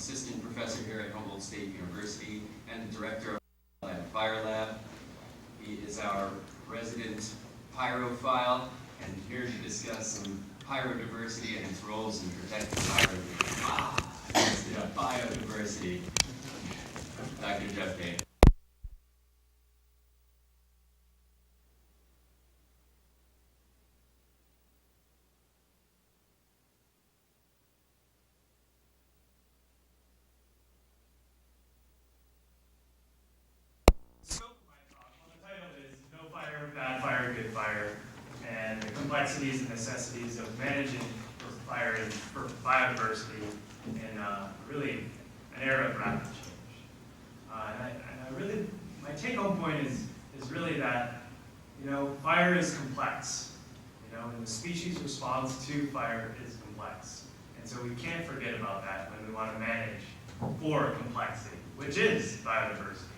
assistant professor here at Humboldt State University and the director of Wildland Fire Lab. He is our resident pyrophile and here to discuss some biodiversity and its roles in protecting biodiversity. Dr. Jeff Kane. Bad fire, good fire, and the complexities and necessities of managing fire and for biodiversity in really an era of rapid change. My take-home point is really that, fire is complex, and the species response to fire is complex. And so we can't forget about that when we want to manage for complexity, which is biodiversity.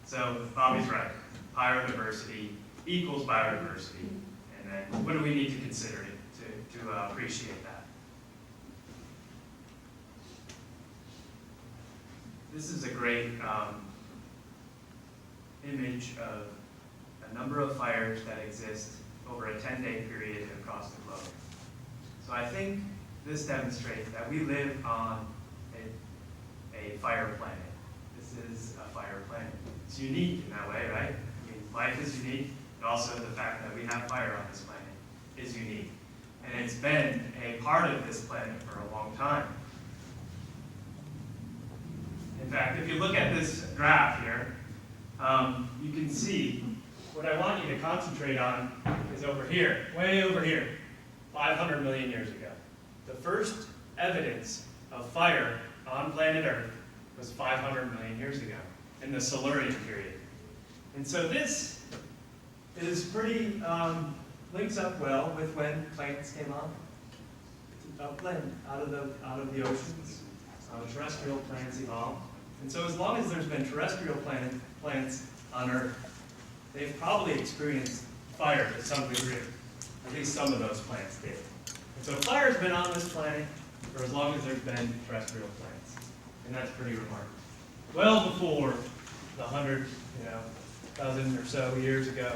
So Bobby's right, biodiversity equals biodiversity, and then what do we need to consider to appreciate that? This is a great image of a number of fires that exist over a 10-day period across the globe. So I think this demonstrates that we live on a fire planet. This is a fire planet. It's unique in that way, right? I mean, life is unique. Also, the fact that we have fire on this planet is unique. And it's been a part of this planet for a long time. In fact, if you look at this graph here, you can see what I want you to concentrate on is over here, way over here, 500 million years ago. The first evidence of fire on planet Earth was 500 million years ago, in the Silurian period. And so this is pretty, links up well with when plants came on. It's an upland out of the oceans. Terrestrial plants evolved. And so as long as there's been terrestrial plants on Earth, they've probably experienced fire to some degree. At least some of those plants did. And so fire's been on this planet for as long as there's been terrestrial plants. And that's pretty remarkable. Well before the 1,000 or so years ago,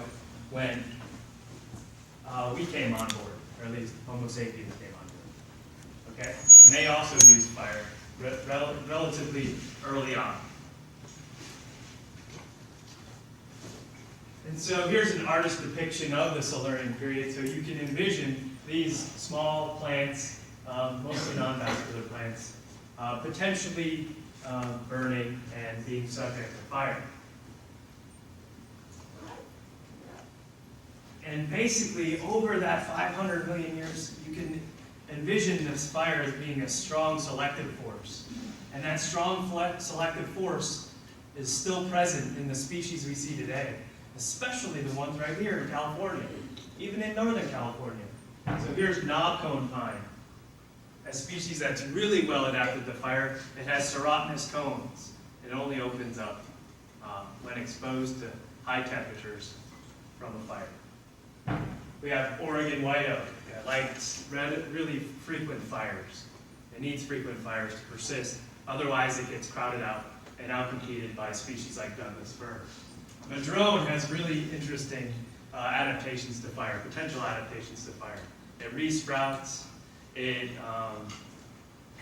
when we came on board, or at least Homo sapiens came on board. Okay? And they also used fire relatively early on. And so here's an artist's depiction of the Silurian period. So you can envision these small plants, mostly non-vascular plants, potentially burning and being subject to fire. And basically, over that 500 million years, you can envision this fire as being a strong selective force. And that strong selective force is still present in the species we see today, especially the ones right here in California, even in Northern California. So here's knobcone pine, a species that's really well adapted to fire. It has serotinous cones. It only opens up when exposed to high temperatures from a fire. We have Oregon white oak that likes really frequent fires. It needs frequent fires to persist. Otherwise, it gets crowded out and outcompeted by species like Douglas fir. Madrone has really interesting adaptations to fire, potential adaptations to fire. It resprouts. It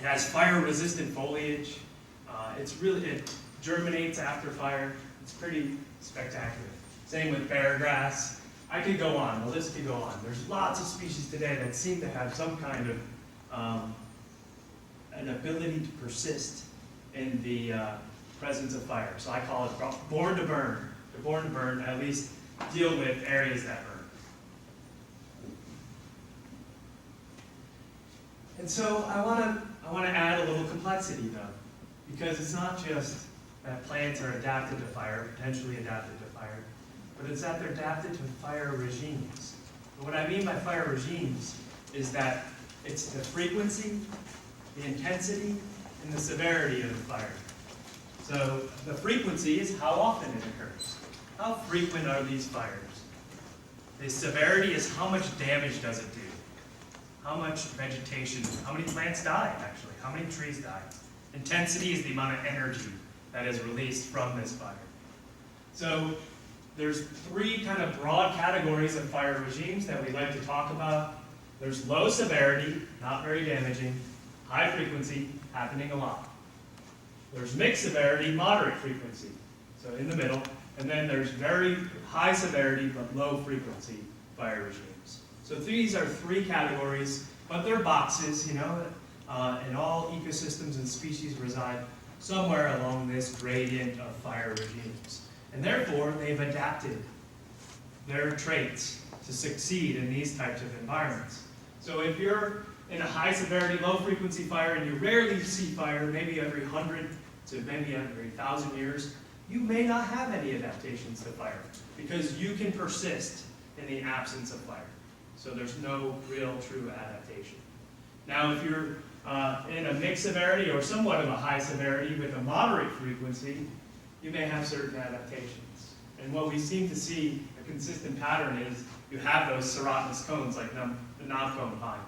has fire-resistant foliage. It germinates after fire. It's pretty spectacular. Same with bear grass. I could go on, the list could go on. There's lots of species today that seem to have some kind of an ability to persist in the presence of fire. So I call it born to burn. They're born to burn, at least deal with areas that burn. And so I want to add a little complexity though, because it's not just that plants are adapted to fire, potentially adapted to fire, but it's that they're adapted to fire regimes. And what I mean by fire regimes is that it's the frequency, the intensity, and the severity of the fire. So the frequency is how often it occurs. How frequent are these fires? The severity is how much damage does it do? How much vegetation, how many plants die actually? How many trees die? Intensity is the amount of energy that is released from this fire. So there's three kind of broad categories of fire regimes that we like to talk about. There's low severity, not very damaging, high frequency, happening a lot. There's mixed severity, moderate frequency, so in the middle. And then there's very high severity but low frequency fire regimes. So these are three categories, but they're boxes, and all ecosystems and species reside somewhere along this gradient of fire regimes. And therefore, they've adapted their traits to succeed in these types of environments. So if you're in a high severity, low frequency fire and you rarely see fire, maybe every 100 to maybe every 1,000 years, you may not have any adaptations to fire because you can persist in the absence of fire. So there's no real true adaptation. Now if you're in a mixed severity or somewhat of a high severity with a moderate frequency, you may have certain adaptations. And what we seem to see, a consistent pattern is you have those serotinous cones like the knobcone pine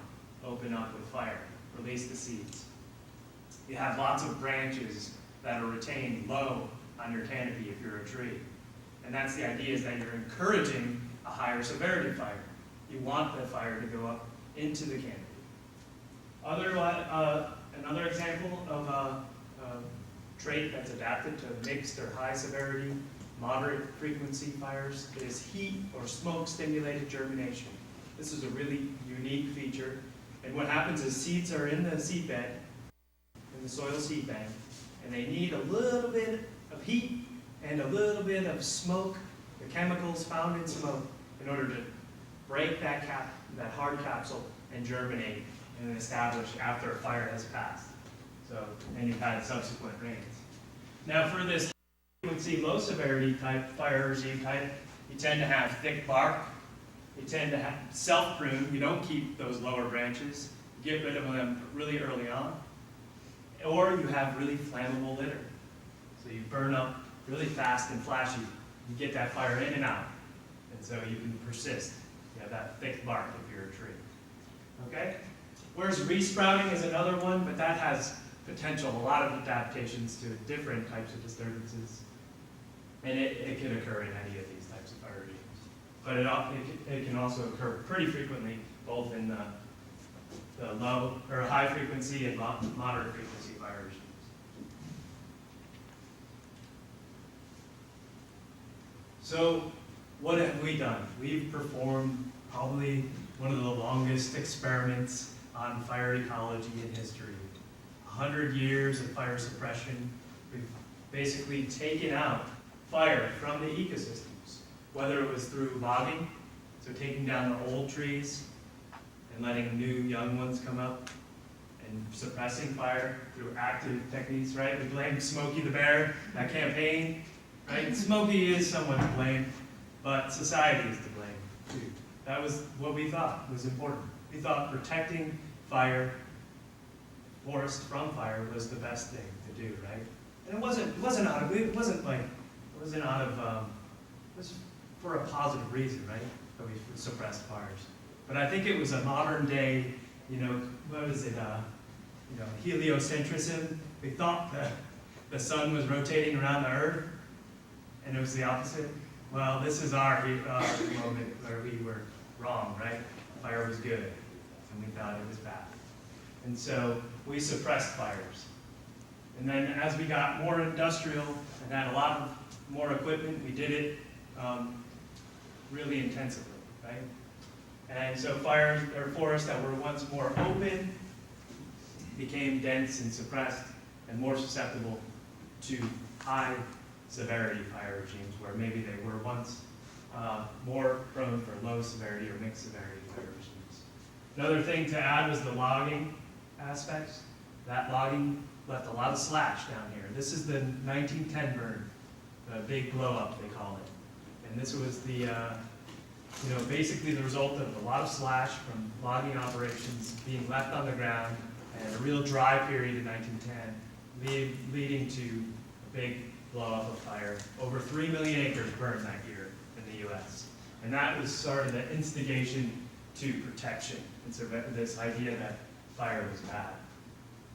open up with fire, release the seeds. You have lots of branches that are retained low on your canopy if you're a tree. And that's the idea, is that you're encouraging a higher severity fire. You want the fire to go up into the canopy. Another example of a trait that's adapted to mixed or high severity, moderate frequency fires is heat or smoke stimulated germination. This is a really unique feature. And what happens is seeds are in the seed bed, in the soil seed bank, and they need a little bit of heat and a little bit of smoke, the chemicals found in smoke, in order to break that hard capsule and germinate and establish after a fire has passed. So, and you've had subsequent rains. Now for this high frequency, low severity type fire regime type, you tend to have thick bark. You tend to have self-prune. You don't keep those lower branches. You get rid of them really early on. Or you have really flammable litter. So you burn up really fast and flashy. You get that fire in and out. And so you can persist. You have that thick bark if you're a tree. Okay? Whereas resprouting is another one, but that has potential, a lot of adaptations to different types of disturbances. And it can occur in any of these types of fire regimes. But it can also occur pretty frequently, both in the low or high frequency and moderate frequency fire regimes. So what have we done? We've performed probably one of the longest experiments on fire ecology in history. 100 years of fire suppression. We've basically taken out fire from the ecosystems, whether it was through logging, so taking down the old trees and letting new young ones come up, and suppressing fire through active techniques, right? We blame Smokey the Bear, that campaign, right? Smokey is somewhat to blame, but society is to blame too. That was what we thought was important. We thought protecting fire, forest from fire, was the best thing to do, right? And it was for a positive reason, right? That we suppressed fires. But I think it was a modern day, heliocentrism. We thought that the sun was rotating around the earth, and it was the opposite. Well, this is our moment where we were wrong, right? Fire was good, and we thought it was bad. And so we suppressed fires. And then as we got more industrial and had a lot of more equipment, we did it really intensively, right? And so fires or forests that were once more open became dense and suppressed and more susceptible to high severity fire regimes, where maybe they were once more prone for low severity or mixed severity fire regimes. Another thing to add was the logging aspects. That logging left a lot of slash down here. This is the 1910 burn, the big blow up they call it. And this was the, basically the result of a lot of slash from logging operations being left on the ground and a real dry period in 1910, leading to a big blow up of fire. Over 3 million acres burned that year in the US. And that was sort of the instigation to protection. And so this idea that fire was bad.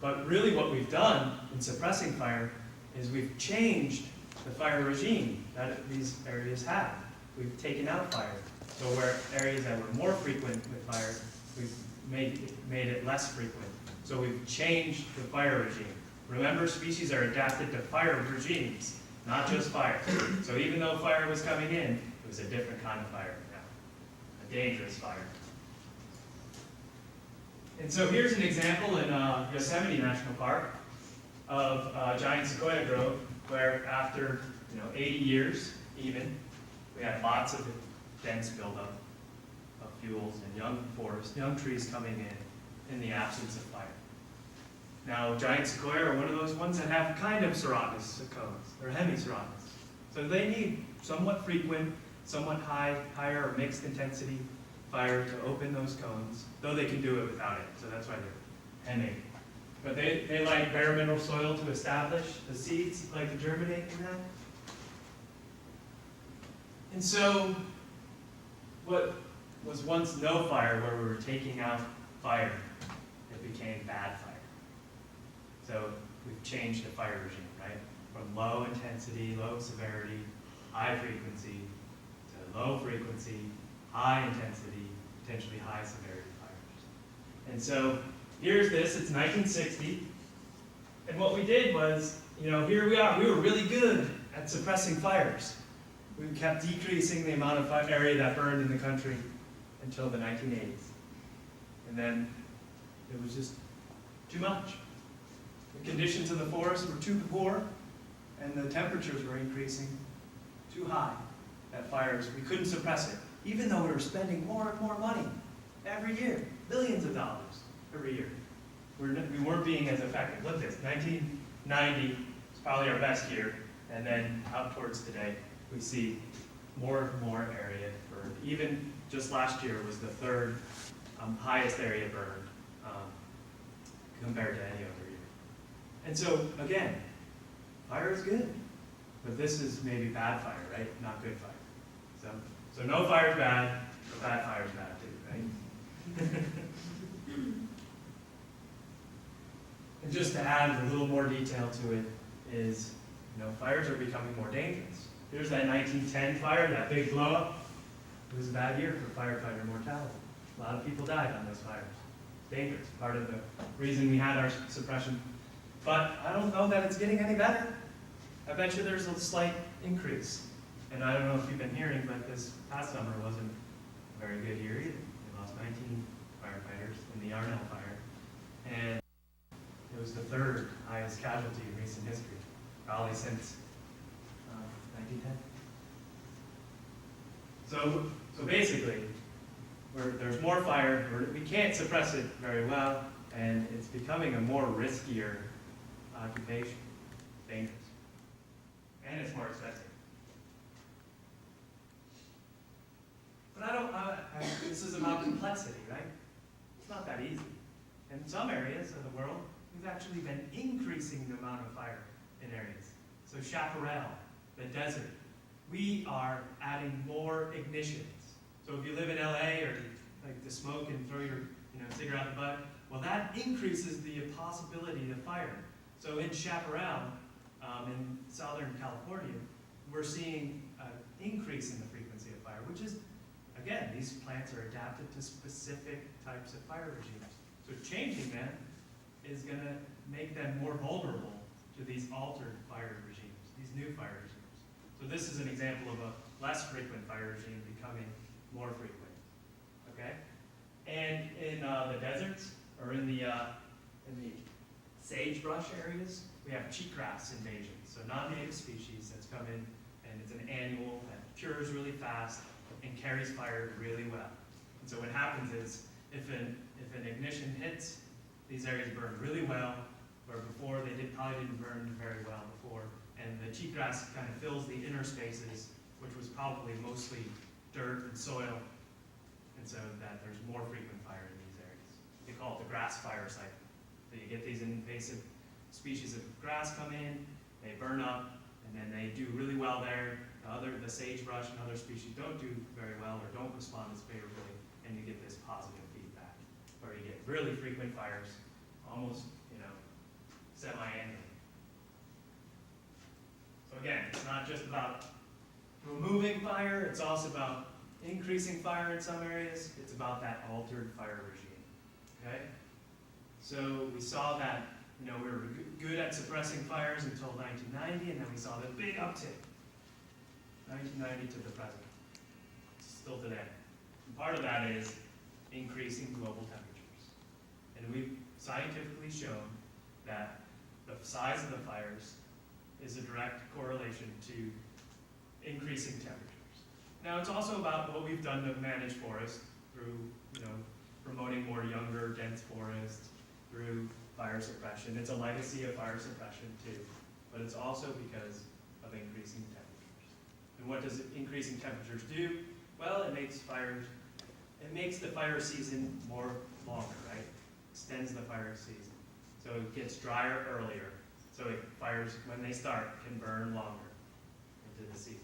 But really what we've done in suppressing fire is we've changed the fire regime that these areas have. We've taken out fire. So where areas that were more frequent with fire, we've made it less frequent. So we've changed the fire regime. Remember, species are adapted to fire regimes, not just fire. So even though fire was coming in, it was a different kind of fire now, a dangerous fire. And so here's an example in Yosemite National Park of giant sequoia grove, where after 80 years even, we had lots of dense buildup of fuels and young trees coming in the absence of fire. Now, giant sequoia are one of those ones that have kind of serotinous cones. They're hemiserotinous. So they need somewhat frequent, somewhat higher or mixed intensity fire to open those cones, though they can do it without it. So that's why they're hemi. But they like bare mineral soil to establish the seeds, like to germinate in that. And so what was once no fire, where we were taking out fire, it became bad fire. So we've changed the fire regime, right? From low intensity, low severity, high frequency, to low frequency, high intensity, potentially high severity fires. And so here's this, it's 1960. And what we did was, here we are, we were really good at suppressing fires. We kept decreasing the amount of area that burned in the country until the 1980s. And then it was just too much. The conditions of the forest were too poor, and the temperatures were increasing too high. That fires, we couldn't suppress it, even though we were spending more and more money every year, billions of dollars every year. We weren't being as effective. Look at this, 1990 is probably our best year, and then out towards today, we see more and more area burned. Even just last year was the third highest area burned compared to any other year. And so, again, fire is good, but this is maybe bad fire, right? Not good fire. So no fire is bad, but bad fire is bad too, right? And just to add a little more detail to it is, fires are becoming more dangerous. Here's that 1910 fire, that big blow up. It was a bad year for firefighter mortality. A lot of people died on those fires. It's dangerous, part of the reason we had our suppression. But I don't know that it's getting any better. I bet you there's a slight increase. And I don't know if you've been hearing, but this past summer wasn't a very good year either. We lost 19 firefighters in the Arnell fire. And it was the third highest casualty in recent history, probably since 1910. So basically, there's more fire, we can't suppress it very well, and it's becoming a more riskier occupation, dangerous, and it's more expensive. But this is about complexity, right? It's not that easy. In some areas of the world, we've actually been increasing the amount of fire in areas. So chaparral, the desert, we are adding more ignitions. So if you live in LA or like to smoke and throw your cigarette out the butt, well, that increases the possibility of fire. So in chaparral, in Southern California, we're seeing an increase in the frequency of fire, which is, again, these plants are adapted to specific types of fire regimes. So changing them is going to make them more vulnerable to these altered fire regimes, these new fire regimes. So this is an example of a less frequent fire regime becoming more frequent, okay? And in the deserts, or in the sagebrush areas, we have cheatgrass invasion. So non-native species that's come in, and it's an annual that cures really fast and carries fire really well. And so what happens is, if an ignition hits, these areas burn really well, where before they probably didn't burn very well before, and the cheatgrass kind of fills the inner spaces, which was probably mostly dirt and soil, and so that there's more frequent fire in these areas. They call it the grass fire cycle. So you get these invasive species of grass come in, they burn up, and then they do really well there. The sagebrush and other species don't do very well or don't respond as favorably, and you get this positive feedback, where you get really frequent fires, almost, semi-annually. So again, it's not just about removing fire, it's also about increasing fire in some areas. It's about that altered fire regime, okay? So we saw that, we were good at suppressing fires until 1990, and then we saw the big uptick, 1990 to the present, still today. And part of that is increasing global temperatures. And we've scientifically shown that the size of the fires is a direct correlation to increasing temperatures. Now, it's also about what we've done to manage forests through, promoting more younger, dense forests, through fire suppression. It's a legacy of fire suppression too, but it's also because of increasing temperatures. And what does increasing temperatures do? Well, it makes the fire season more longer, right? Extends the fire season. So it gets drier earlier. So fires, when they start, can burn longer into the season.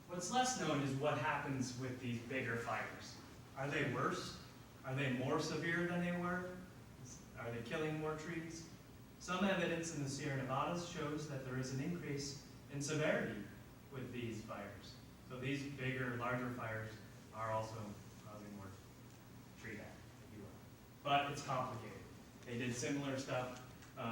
What's less known is what happens with these bigger fires. Are they worse? Are they more severe than they were? Are they killing more trees? Some evidence in the Sierra Nevadas shows that there is an increase in severity with these fires. So these bigger, larger fires are also causing more tree death, if you will. But it's complicated. They did similar stuff,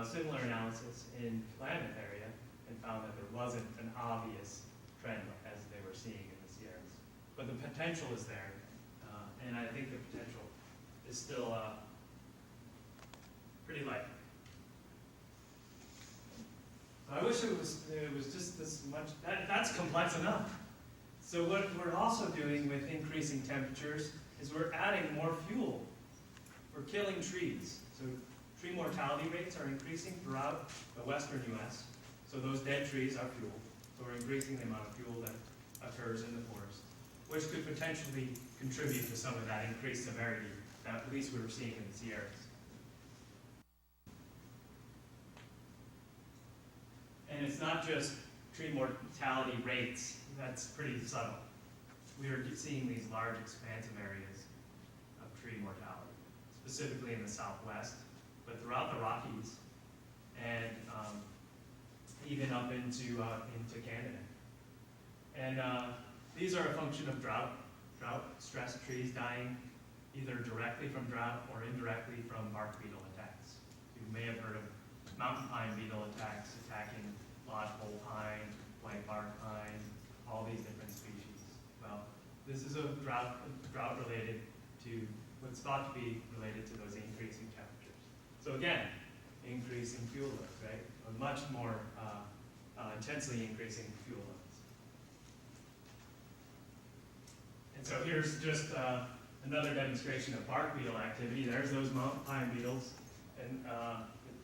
similar analysis in Klamath area and found that there wasn't an obvious trend as they were seeing in the Sierras. But the potential is there, and I think the potential is still pretty likely. So I wish it was just this much. That's complex enough. So what we're also doing with increasing temperatures is we're adding more fuel. We're killing trees. So tree mortality rates are increasing throughout the western U.S. So those dead trees are fuel. So we're increasing the amount of fuel that occurs in the forest, which could potentially contribute to some of that increased severity that at least we were seeing in the Sierras. And it's not just tree mortality rates, that's pretty subtle. We are seeing these large expansive areas of tree mortality, specifically in the Southwest, but throughout the Rockies, and even up into Canada. And these are a function of drought-stressed trees dying either directly from drought or indirectly from bark beetle attacks. You may have heard of mountain pine beetle attacks attacking lodgepole pine, white bark pine, all these different species. Well, this is a drought related to what's thought to be related to those increasing temperatures. So again, increasing fuel loads, right? A much more intensely increasing fuel loads. And so here's just another demonstration of bark beetle activity. There's those mountain pine beetles. And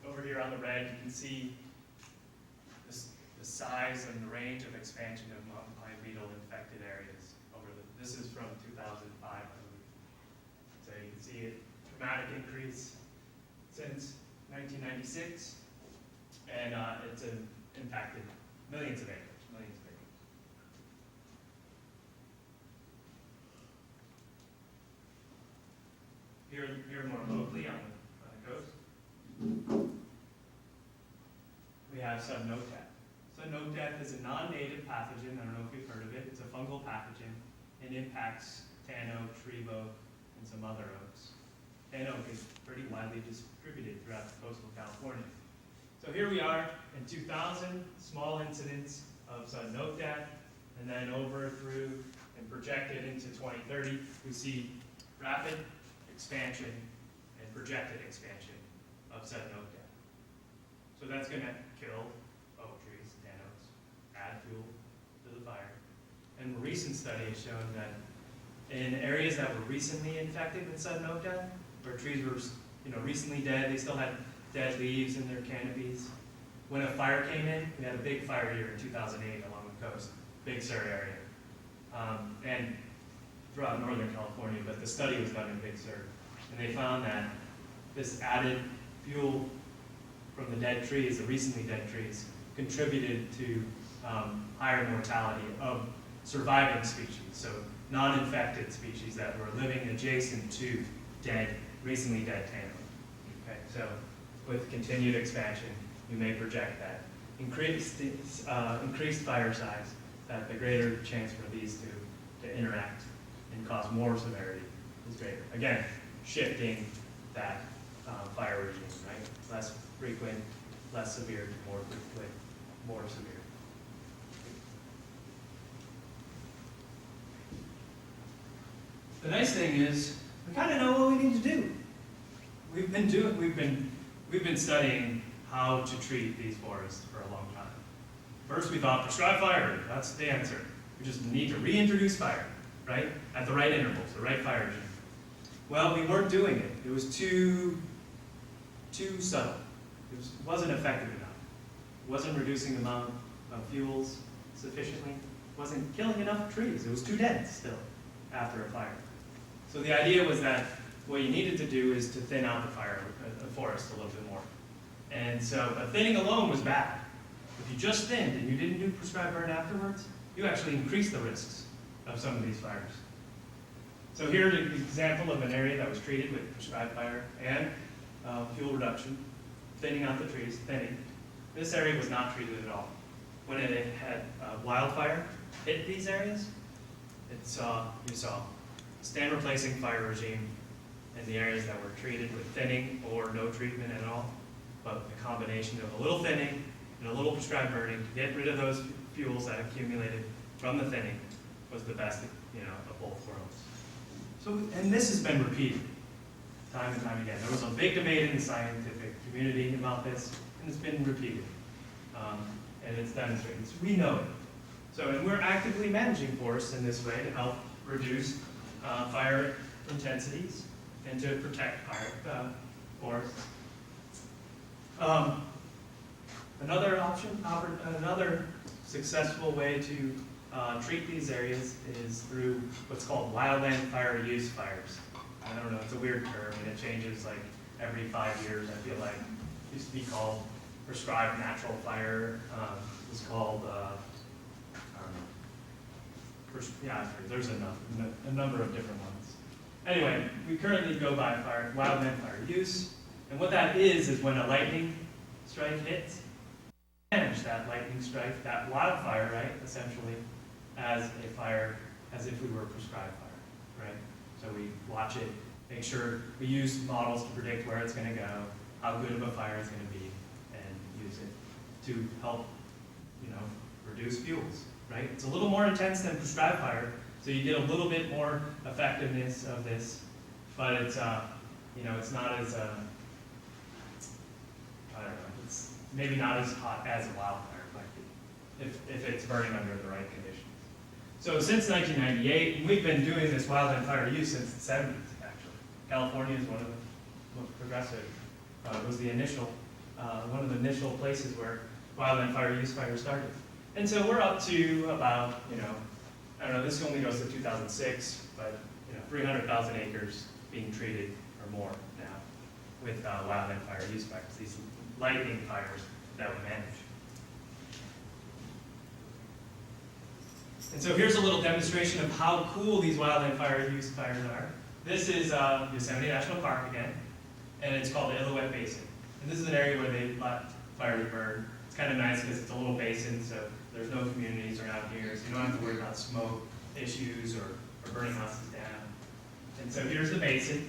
over here on the red, you can see the size and the range of expansion of mountain pine beetle infected areas. This is from 2005, I believe. So you can see a dramatic increase since 1996, and it's impacted millions of acres. Here more locally on the coast, we have sudnote death. Sudnote death is a non-native pathogen. I don't know if you've heard of it. It's a fungal pathogen and impacts tan oak, tree oak, and some other oaks. Tan oak is pretty widely distributed throughout coastal California. So here we are in 2000, small incidents of sudnote death, and then over through and projected into 2030, we see rapid expansion and projected expansion of sudnote death. So that's going to kill oak trees, tan oaks, add fuel to the fire. And a recent study has shown that in areas that were recently infected with sudnote death, where trees were recently dead, they still had dead leaves in their canopies. When a fire came in, we had a big fire here in 2008 along the coast, Big Sur area, and throughout Northern California, but the study was done in Big Sur. And they found that this added fuel from the dead trees, the recently dead trees, contributed to higher mortality of surviving species. So non-infected species that were living adjacent to recently dead tamarins. Okay, so with continued expansion, you may project that increased fire size, that the greater chance for these to interact and cause more severity is greater. Again, shifting that fire regime, right? Less frequent, less severe to more frequent, more severe. The nice thing is, we kind of know what we need to do. We've been studying how to treat these forests for a long time. First, we thought prescribed fire. That's the answer. We just need to reintroduce fire, right? At the right intervals, the right fire regime. Well, we weren't doing it. It was too subtle. It wasn't effective enough. It wasn't reducing the amount of fuels sufficiently. It wasn't killing enough trees. It was too dense still after a fire. So the idea was that what you needed to do is to thin out the forest a little bit more. And so, but thinning alone was bad. If you just thinned and you didn't do prescribed burn afterwards, you actually increased the risks of some of these fires. So here's an example of an area that was treated with prescribed fire and fuel reduction, thinning out the trees, thinning. This area was not treated at all. When it had wildfire hit these areas, you saw stand replacing fire regime in the areas that were treated with thinning or no treatment at all, but the combination of a little thinning and a little prescribed burning to get rid of those fuels that accumulated from the thinning was the best, of both worlds. So, and this has been repeated time and time again. There was a big debate in the scientific community about this, and it's been repeated, and it's demonstrated. So we know it. So, and we're actively managing forests in this way to help reduce fire intensities and to protect forests. Another successful way to treat these areas is through what's called wildland fire use fires. I don't know, it's a weird term and it changes like every 5 years. I feel like it used to be called prescribed natural fire. It was called, there's a number of different ones. Anyway, we currently go by wildland fire use. And what that is when a lightning strike hits, manage that lightning strike, that wildfire, right, essentially, as a fire, as if we were a prescribed fire, right? So we watch it, make sure we use models to predict where it's going to go, how good of a fire it's going to be, and use it to help, reduce fuels, right? It's a little more intense than prescribed fire, so you get a little bit more effectiveness of this, but it's, it's not as, it's maybe not as hot as a wildfire might be, if it's burning under the right conditions. So since 1998, and we've been doing this wildland fire use since the 70s, actually. California is one of the most progressive, was the initial, one of the initial places where wildland fire use fire started. And so we're up to about, I don't know, this only goes to 2006, but 300,000 acres being treated or more now with wildland fire use fires, these lightning fires that we manage. And so here's a little demonstration of how cool these wildland fire use fires are. This is Yosemite National Park again, and it's called the Illilouette Basin. And this is an area where they let fires burn. It's kind of nice because it's a little basin, so there's no communities around here, so you don't have to worry about smoke issues or burning houses down. And so here's the basin.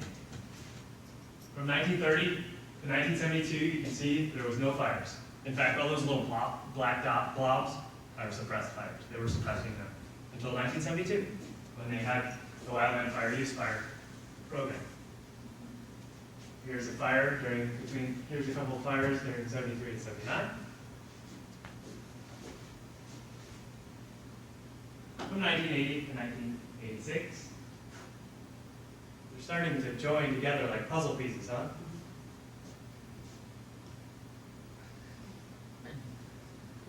From 1930 to 1972, you can see there was no fires. In fact, all those little black dot blobs are suppressed fires. They were suppressing them until 1972, when they had the Wildland Fire Use Fire program. Here's a fire here's a couple of fires during 73 to 79. From 1980 to 1986. They're starting to join together like puzzle pieces, huh?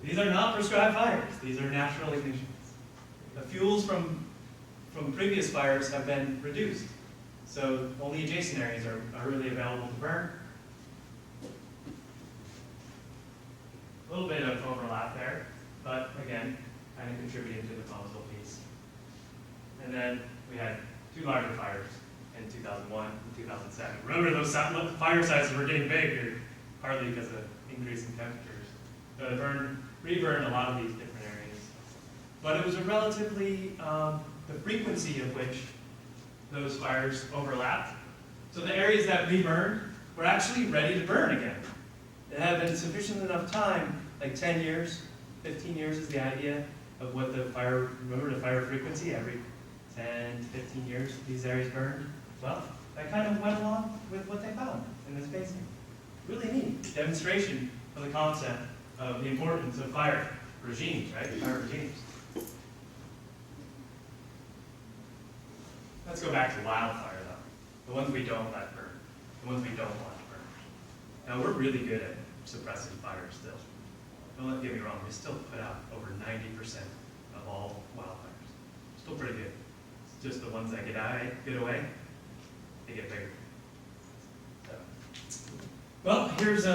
These are not prescribed fires. These are natural ignitions. The fuels from previous fires have been reduced. So only adjacent areas are really available to burn. A little bit of overlap there, but again, kind of contributing to the puzzle piece. And then we had two larger fires in 2001 and 2007. Remember, those fire sizes were getting bigger, partly because of increasing temperatures. So it reburned a lot of these different areas. But it was a relatively, the frequency of which those fires overlapped. So the areas that reburned were actually ready to burn again. It had been sufficient enough time, like 10 years, 15 years is the idea of what the fire, remember the fire frequency, every 10 to 15 years these areas burned. Well, that kind of went along with what they found in this basin. Really neat demonstration of the concept of the importance of fire regimes, right? Fire regimes. Let's go back to wildfire though. The ones we don't let burn. The ones we don't want to burn. Now we're really good at suppressing fire still. Don't get me wrong, we still put out over 90% of all wildfires. Still pretty good. It's just the ones that get away, they get bigger. So. Well, here's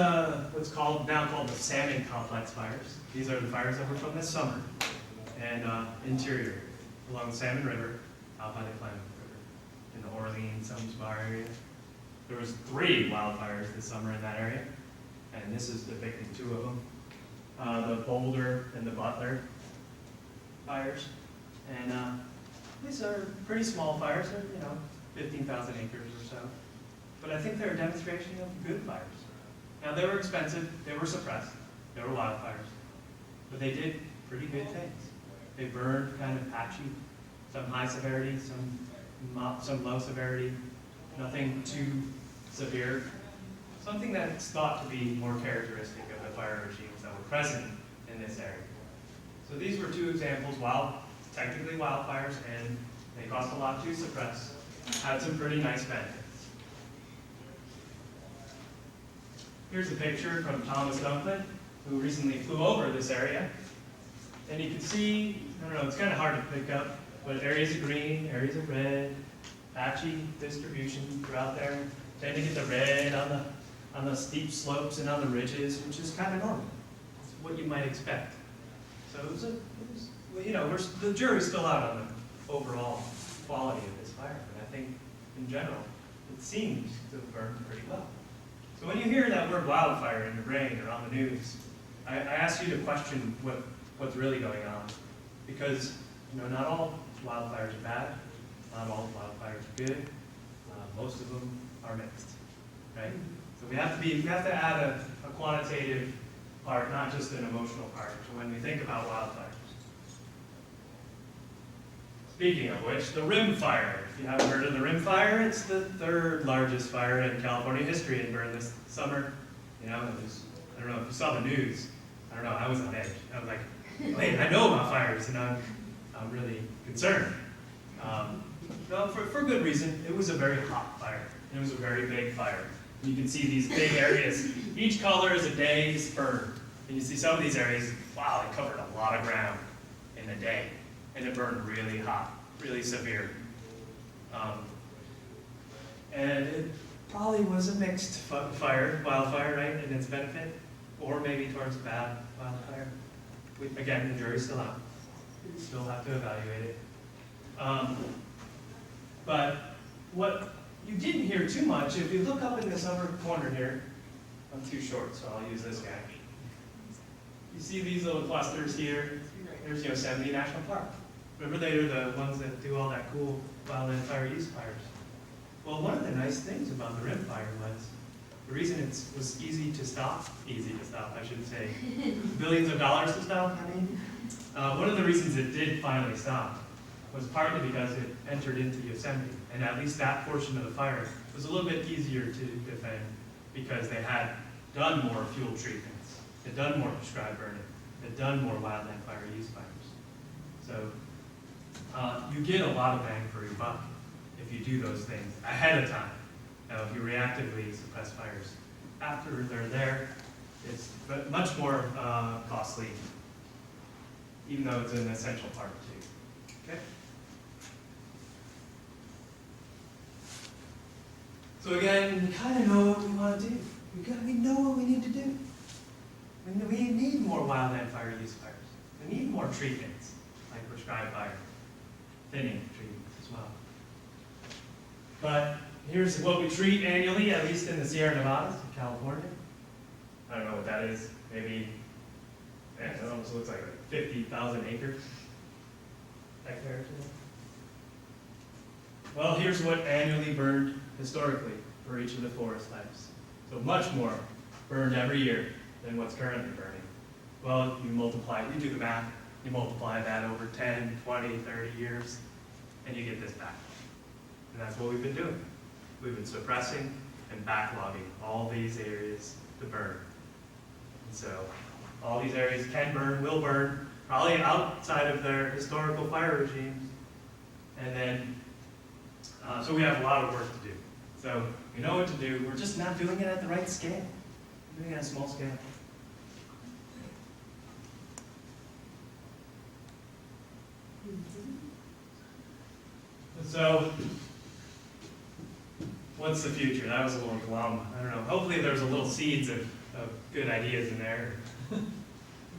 what's now called the salmon complex fires. These are the fires that were from this summer and interior along the Salmon River, out by the Klamath River, in the Orleans, Bar area. There was 3 wildfires this summer in that area, and this is depicting 2 of them. The Boulder and the Butler fires. And these are pretty small fires. They're, 15,000 acres or so. But I think they're a demonstration of good fires. Now, they were expensive. They were suppressed. They were wildfires. But they did pretty good things. They burned kind of patchy, some high severity, some low severity, nothing too severe. Something that's thought to be more characteristic of the fire regimes that were present in this area. So these were 2 examples, technically wildfires, and they cost a lot to suppress, had some pretty nice benefits. Here's a picture from Thomas Dunklin, who recently flew over this area. And you can see, I don't know, it's kind of hard to pick up, but areas of green, areas of red, patchy distribution throughout there. Tend to get the red on the steep slopes and on the ridges, which is kind of normal. It's what you might expect. So the jury's still out on the overall quality of this fire, but I think in general, it seems to have burned pretty well. So when you hear that word wildfire in your brain or on the news, I ask you to question what's really going on, because not all wildfires are bad, not all wildfires are good, most of them are mixed, right? So we have to add a quantitative part, not just an emotional part, to when we think about wildfires. Speaking of which, the rim fire. If you haven't heard of the rim fire, it's the 3rd largest fire in California history. It burned this summer. I don't know if you saw the news. I don't know, I was on edge. I was like, wait, I know about fires, and I'm really concerned. Well, for good reason. It was a very hot fire. It was a very big fire. And you can see these big areas. Each color is a day's burn. And you see some of these areas, wow, it covered a lot of ground in a day. And it burned really hot, really severe. And it probably was a mixed wildfire, right, in its benefit, or maybe towards bad wildfire. Again, the jury's still out. We still have to evaluate it. But what you didn't hear too much, if you look up in this upper corner here, I'm too short, so I'll use this guy. You see these little clusters here? There's Yosemite National Park. Remember, they are the ones that do all that cool wildland fire use fires. Well, one of the nice things about the rim fire was the reason it was easy to stop, I should say, billions of dollars to stop, one of the reasons it did finally stop was partly because it entered into Yosemite, and at least that portion of the fire was a little bit easier to defend because they had done more fuel treatments, they'd done more prescribed burning, they'd done more wildland fire use fires. So you get a lot of bang for your buck if you do those things ahead of time. Now, if you reactively suppress fires after they're there, it's much more costly, even though it's an essential part too. Okay? So again, we kind of know what we want to do. We know what we need to do. We need more wildland fire use fires. We need more treatments, like prescribed fire, thinning treatments. as well. But here's what we treat annually, at least in the Sierra Nevadas, in California. I don't know what that is. Maybe, it almost looks like 50,000 acres. Hectares. Well, here's what annually burned historically for each of the forest types. So much more burned every year than what's currently burning. Well, you do the math, you multiply that over 10, 20, 30 years, and you get this back. And that's what we've been doing. We've been suppressing and backlogging all these areas to burn. And so all these areas can burn, will burn, probably outside of their historical fire regimes. And then, so we have a lot of work to do. So we know what to do, we're just not doing it at the right scale. We're doing it at a small scale. So, what's the future? That was a little glum. I don't know. Hopefully there's a little seeds of good ideas in there.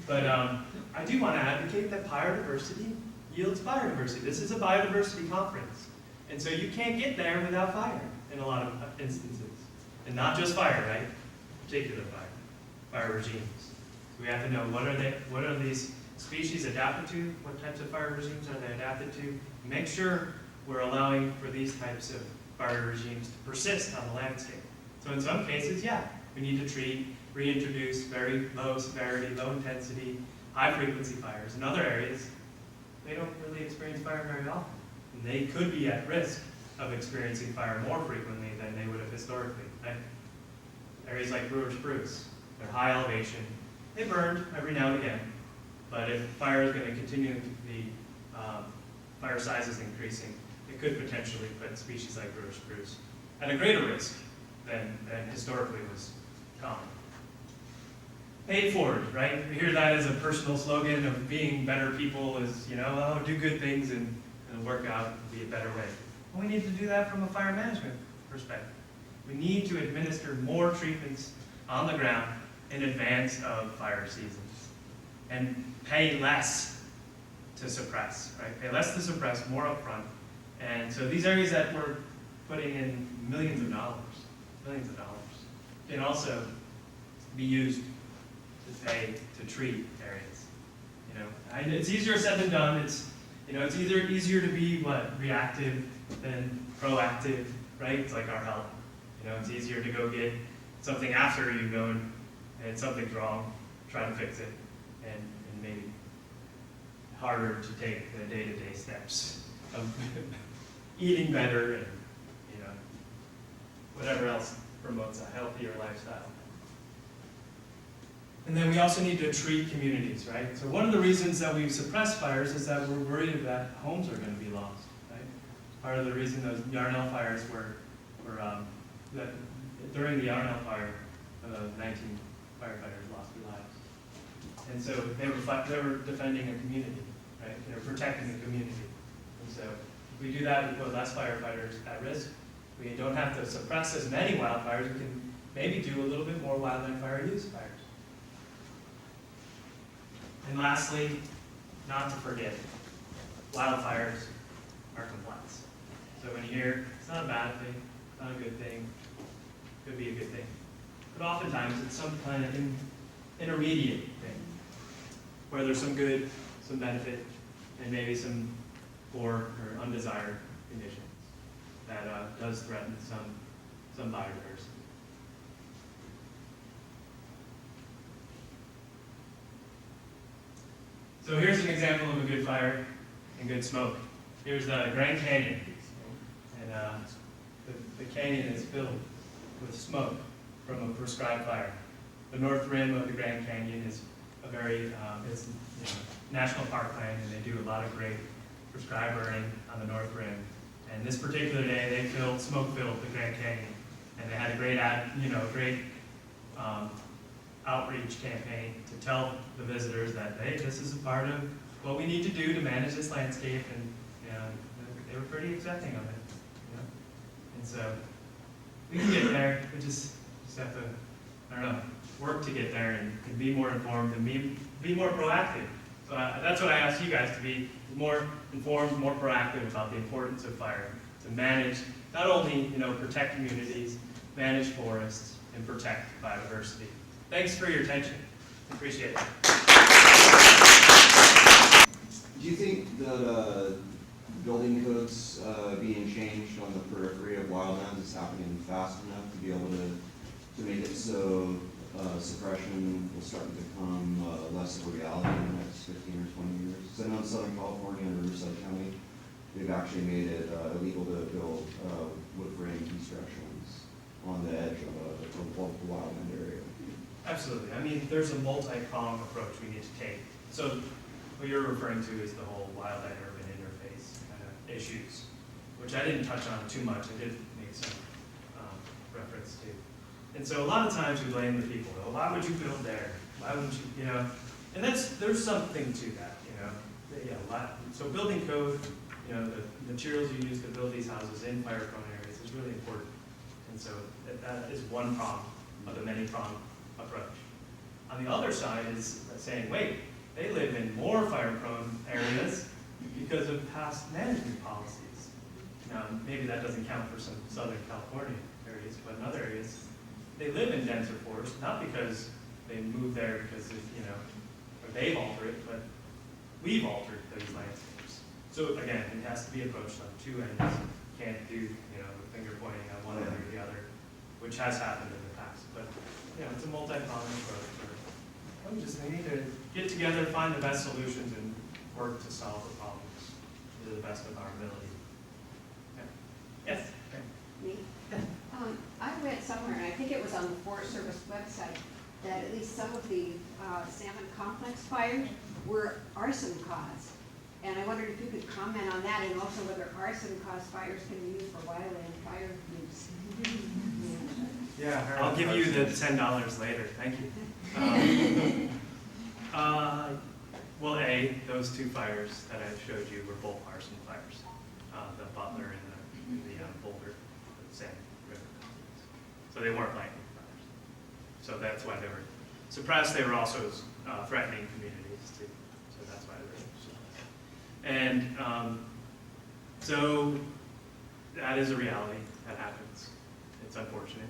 But I do want to advocate that biodiversity yields biodiversity. This is a biodiversity conference. And so you can't get there without fire in a lot of instances. And not just fire, right? Particular fire regimes. So we have to know what are these species adapted to? What types of fire regimes are they adapted to? Make sure we're allowing for these types of fire regimes to persist on the landscape. So in some cases, yeah, we need to reintroduce very low severity, low intensity, high frequency fires. In other areas, they don't really experience fire very often. And they could be at risk of experiencing fire more frequently than they would have historically. Right? Areas like Brewer spruce, they're high elevation. They burned every now and again. But if fire is going to continue, the fire size is increasing, it could potentially put species like Brewer spruce at a greater risk than historically was common. Pay it forward, right? We hear that as a personal slogan of being better people is, do good things and it'll work out and be a better way. Well, we need to do that from a fire management perspective. We need to administer more treatments on the ground in advance of fire seasons and pay less to suppress, right? Pay less to suppress, more upfront. And so these areas that we're putting in millions of dollars, can also be used to pay to treat areas. It's easier said than done. It's easier to be reactive than proactive, right? It's like our health. It's easier to go get something after you go and something's wrong, try to fix it, and maybe harder to take the day-to-day steps of eating better and whatever else promotes a healthier lifestyle. And then we also need to treat communities, right? So one of the reasons that we've suppressed fires is that we're worried that homes are going to be lost, right? Part of the reason those Yarnell fires were that during the Yarnell fire, 19 firefighters lost their lives. And so they were defending a community, right? They were protecting the community. And so if we do that, we put less firefighters at risk. We don't have to suppress as many wildfires. We can maybe do a little bit more wildland fire use fires. And lastly, not to forget, wildfires are complex. So when you hear, it's not a bad thing, it's not a good thing, it could be a good thing. But oftentimes it's some kind of intermediate thing, where there's some good, some benefit, and maybe some poor or undesired conditions that does threaten some biodiversity. So here's an example of a good fire and good smoke. Here's the Grand Canyon, and the canyon is filled with smoke from a prescribed fire. The north rim of the Grand Canyon is a very national park land, and they do a lot of great prescribed burning on the north rim. And this particular day, they smoke-filled the Grand Canyon, and they had a great outreach campaign to tell the visitors that, hey, this is a part of what we need to do to manage this landscape, and they were pretty accepting of it. And so we can get there. We just have to, work to get there and be more informed and be more proactive So that's what I ask you guys, to be more informed, more proactive about the importance of fire, to manage, not only, protect communities, manage forests, and protect biodiversity. Thanks for your attention. Appreciate it. Do you think that building codes being changed on the periphery of wildlands is happening fast enough to be able to make it so suppression will start to become less of a reality in the next 15 or 20 years? Because I know in Southern California and Riverside County, they've actually made it illegal to build wood frame constructions on the edge of the wildland area. Absolutely. I mean, there's a multi-pronged approach we need to take. So what you're referring to is the whole wildland urban interface kind of issues, which I didn't touch on too much. I did make some reference to. And so a lot of times we blame the people. Oh, why would you build there? Why wouldn't you, And there's something to that, So building code, the materials you use to build these houses in fire-prone areas is really important. And so that is one prong of the many-pronged approach. On the other side is saying, wait, they live in more fire-prone areas because of past management policies. Now, maybe that doesn't count for some Southern California areas, but in other areas, they live in denser forests, not because they moved there because of, or they've altered it, but we've altered those landscapes. So again, it has to be approached on two ends. Can't do, the finger pointing on one end or the other, which has happened in the past. But, it's a multi-pronged approach. We need to get together, find the best solutions, and work to solve the problems to the best of our ability. Yeah. Yes? Me? I read somewhere, and I think it was on the Forest Service website, that at least some of the salmon complex fires were arson caused. And I wondered if you could comment on that, and also whether arson caused fires can be used for wildland fire use. Yeah, I'll give you the $10 later. Thank you. Well, those two fires that I showed you were both arson fires. The Butler and the Boulder, the Salmon River. So they weren't lightning fires. So that's why they were suppressed. They were also threatening communities too. So that's why they were suppressed. And so that is a reality that happens. It's unfortunate.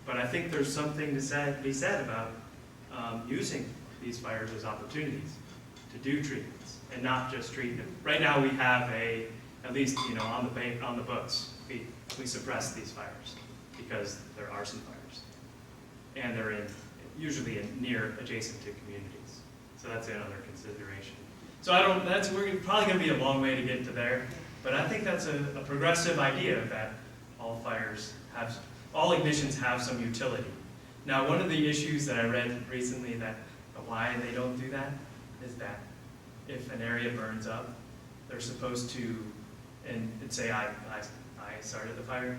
But I think there's something to be said about using these fires as opportunities to do treatments and not just treat them. Right now we have at least on the books, we suppress these fires because they're arson fires, and they're usually near adjacent to communities. So that's another consideration. So we're probably going to be a long way to get to there, but I think that's a progressive idea that all ignitions have some utility. Now, one of the issues that I read recently that why they don't do that is that if an area burns up, they're supposed to, and say I started the fire,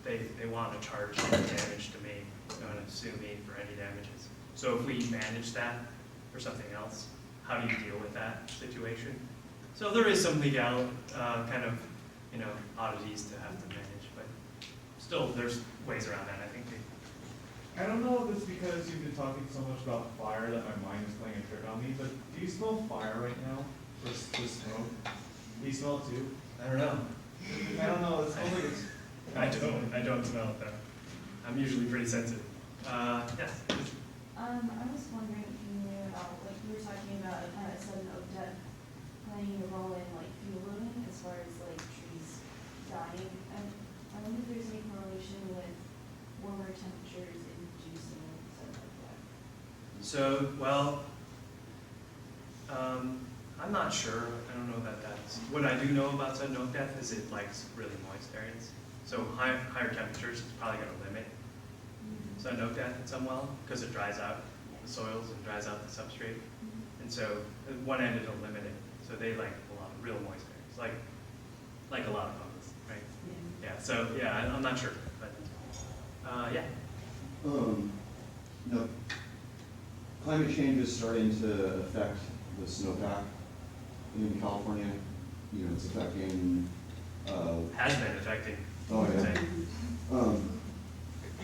they want to charge any damage to me, they want to sue me for any damages. So if we manage that or something else, how do you deal with that situation? So there is some legal oddities to have to manage, but still there's ways around that, I think. I don't know if it's because you've been talking so much about fire that my mind is playing a trick on me, but do you smell fire right now? For smoke? Do you smell it too? I don't know. I don't know, it smells like it's... I don't smell it though. I'm usually pretty sensitive. Yes? I was wondering if you knew about, we were talking about sudden oak death playing a role in fuel loading as far as trees dying. I wonder if there's any correlation with warmer temperatures inducing sudden oak death. So, I'm not sure. I don't know that that's... What I do know about sudden oak death is it likes really moist areas. So higher temperatures is probably going to limit sudden oak death in some well because it dries out the soils and dries out the substrate. And so at one end it'll limit it. So they like a lot of real moist areas, like a lot of fungus, right? Yeah. So yeah, I'm not sure, but yeah. Climate change is starting to affect the snowpack in California. It's affecting. Has been affecting. Oh yeah.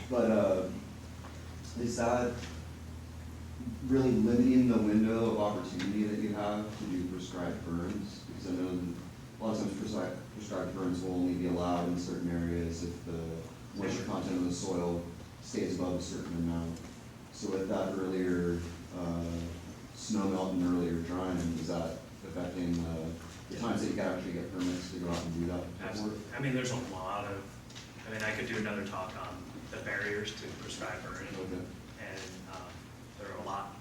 But is that really limiting the window of opportunity that you have to do prescribed burns? Because I know a lot of times prescribed burns will only be allowed in certain areas if the moisture content of the soil stays above a certain amount. So with that earlier snow melt and earlier drying, is that affecting the times that you can actually get permits to go out and do that work? Absolutely. I mean, there's a lot of, I mean, I could do another talk on the barriers to prescribed burning. Okay. And there are a lot.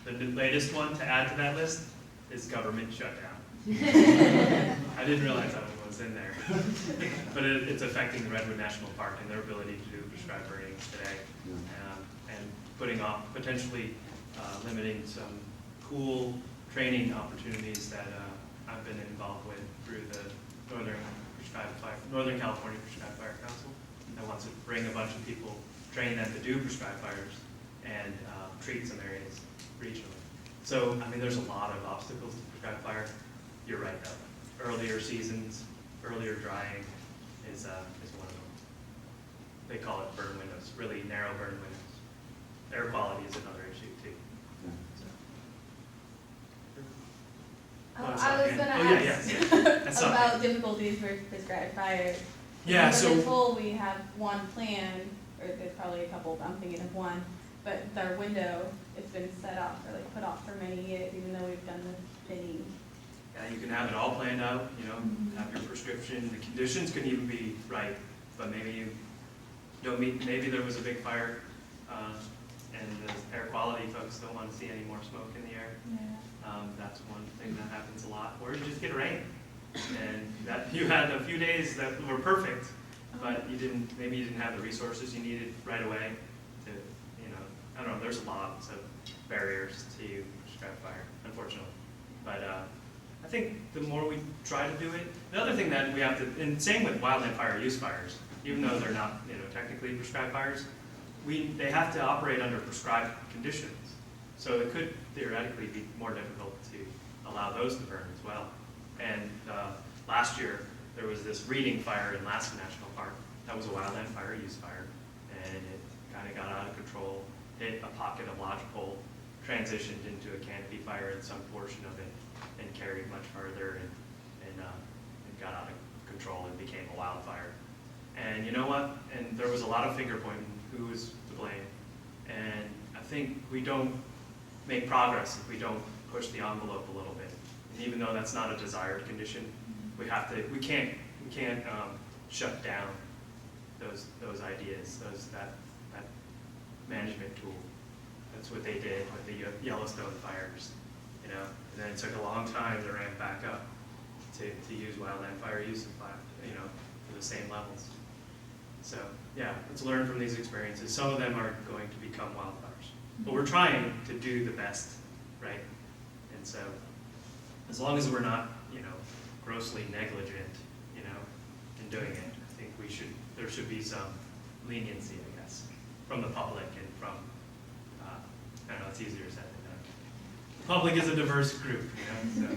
The latest one to add to that list is government shutdown. I didn't realize that one was in there. But it's affecting the Redwood National Park and their ability to do prescribed burning today. And putting off, potentially limiting some cool training opportunities that I've been involved with through the Northern California Prescribed Fire Council. That wants to bring a bunch of people, train them to do prescribed fires and treat some areas regionally. So, I mean, there's a lot of obstacles to prescribed fire. You're right though. Earlier seasons, earlier drying is one of them. They call it burn windows, really narrow burn windows. Air quality is another issue too. So. I was gonna ask about difficulties for prescribed fire. Yeah, Under so. the toll, we have one plan, or there's probably a couple, but I'm thinking of one, but our window, it's been set off, or like put off for many years, even though we've done the bidding. Yeah, you can have it all planned out, you know, have your prescription, the conditions can even be right, but maybe you don't meet, maybe there was a big fire, and the air quality folks don't want to see any more smoke in the air. That's one thing that happens a lot, or you just get rain. And that you had a few days that were perfect, but maybe you didn't have the resources you needed right away to, you know, I don't know, there's lots of barriers to prescribed fire, unfortunately. But I think the more we try to do it, the other thing that we have to, and same with wildland fire use fires, even though they're not, you know, technically prescribed fires, they have to operate under prescribed conditions. So it could theoretically be more difficult to allow those to burn as well. And last year, there was this reeding fire in Alaska National Park. That was a wildland fire use fire, and it kind of got out of control, hit a pocket of lodgepole, transitioned into a canopy fire in some portion of it, and carried much further, and it got out of control and became a wildfire. And you know what? And there was a lot of finger pointing, who was to blame. And I think we don't make progress if we don't push the envelope a little bit. And even though that's not a desired condition, we can't shut down those ideas, that management tool. That's what they did with the Yellowstone fires, you know. And then it took a long time to ramp back up to use wildland fire use, you know, for the same levels. So yeah, let's learn from these experiences. Some of them are going to become wildfires, but we're trying to do the best, right? And so, as long as we're not, you know, grossly negligent, you know, in doing it, I think there should be some leniency, I guess, from the public and from, I don't know, it's easier said than done. The public is a diverse group, you know,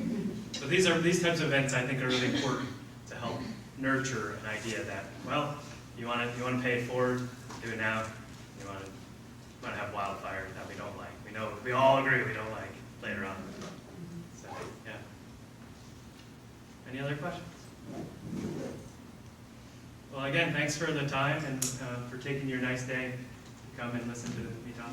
so these types of events I think are really important to help nurture an idea that, well, you want to pay it forward, do it now. You want to have wildfire that we don't like. We all agree we don't like later on. So yeah. Any other questions? Well, again, thanks for the time and for taking your nice day to come and listen to me talk.